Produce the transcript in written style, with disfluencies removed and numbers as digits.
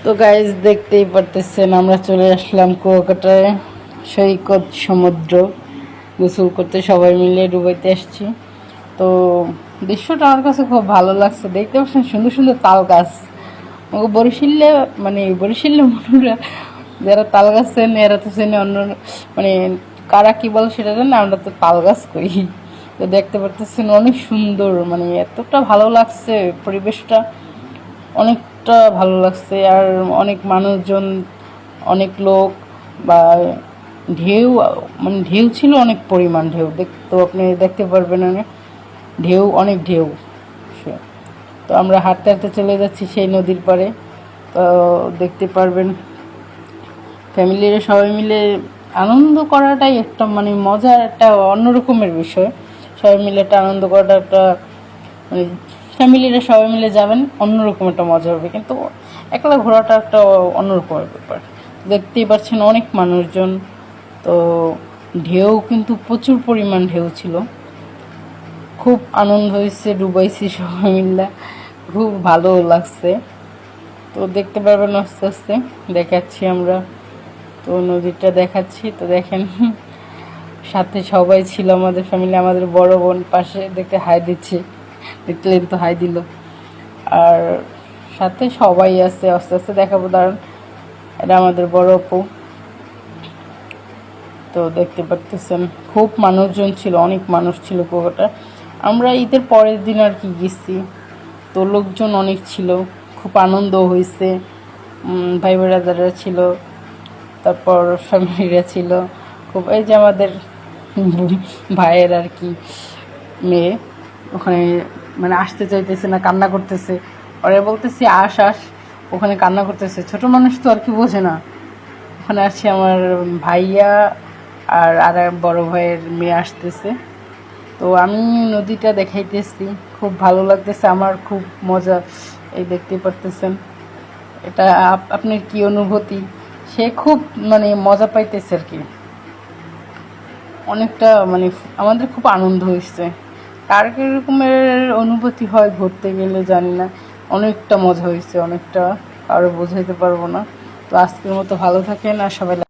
তো গাইজ দেখতেই পারতেছেন আমরা চলে আসলাম কুয়াকাটায় সৈকত সমুদ্র গোসল করতে সবাই মিলে ডুবাইতে আসছি। তো দৃশ্যটা আমার কাছে খুব ভালো লাগছে, দেখতে পাচ্ছেন সুন্দর সুন্দর তাল গাছ। আমাকে বরিশালে বরিশালে মনুরা যারা তাল গাছ চেনে এরা তো চেনে, অন্য মানে কারা কি বলে সেটা জানে, আমরা তো তাল গাছ করি। তো দেখতে পারতেছেন অনেক সুন্দর, মানে এতটা ভালো লাগছে পরিবেশটা, অনেকটা ভালো লাগছে। আর অনেক মানুষজন, অনেক লোক বা ঢেউ, মানে ঢেউ ছিল অনেক পরিমাণ ঢেউ, তো আপনি দেখতে পারবেন অনেক ঢেউ, অনেক ঢেউ। তো আমরা হাঁটতে হাঁটতে চলে যাচ্ছি সেই নদীর পাড়ে। তো দেখতে পারবেন ফ্যামিলির সবাই মিলে আনন্দ করাটাই একটা মানে মজার একটা অন্যরকমের বিষয়। সবাই মিলে একটা আনন্দ করাটা একটা মানে ফ্যামিলিরা সবাই মিলে যাবেন অন্যরকম একটা মজা হবে, কিন্তু একলা ঘোরাটা একটা অন্যরকমের ব্যাপার। দেখতেই পাচ্ছেন অনেক মানুষজন। তো ঢেউ কিন্তু প্রচুর পরিমাণ ঢেউ ছিল, খুব আনন্দ হয়েছে, ডুবাইছি সবাই মিলে, খুব ভালো লাগছে। তো দেখতে পারবেন আস্তে আস্তে দেখাচ্ছি আমরা, তো নদীটা দেখাচ্ছি। তো দেখেন সাথে সবাই ছিল আমাদের ফ্যামিলি, আমাদের বড় বোন পাশে দেখতে হাই দিচ্ছে, দেখলেন তো হাই দিল। আর সাথে সবাই আছে, আস্তে আস্তে দেখাবো, দাঁড়ান। এটা আমাদের বড় আপু। তো দেখতে পারতেছেন খুব মানুষজন ছিল, অনেক মানুষ ছিল কুয়াকাটা। আমরা ঈদের পরের দিন আর কি গেছি, তো লোকজন অনেক ছিল, খুব আনন্দ হয়েছে। ভাই বেড়াদাররা ছিল, তারপর ফ্যামিলিরা ছিল খুব। এই যে আমাদের ভাইয়ের আর কি মেয়ে ওখানে মানে আসতে চাইতেছে না, কান্না করতেছে। ওরা বলতেছি আস আস, ওখানে কান্না করতেছে। ছোট মানুষ তো আর কি বোঝে না। ওখানে আসছে আমার ভাইয়া আর এক বড় ভাইয়ের মেয়ে আসতেছে। তো আমি নদীটা দেখাইতেছি, খুব ভালো লাগতেছে আমার, খুব মজা। এই দেখতে পারতেছেন এটা আপনার কি অনুভূতি? সে খুব মানে মজা পাইতেছে আর কি, অনেকটা মানে আমাদের খুব আনন্দ হয়েছে। কার কীরকমের অনুভূতি হয় ঘুরতে গেলে জানি না, অনেকটা মজা হয়েছে, অনেকটা, কারো বোঝাইতে পারবো না। তো আজকের মতো ভালো থাকেন আর সবাই।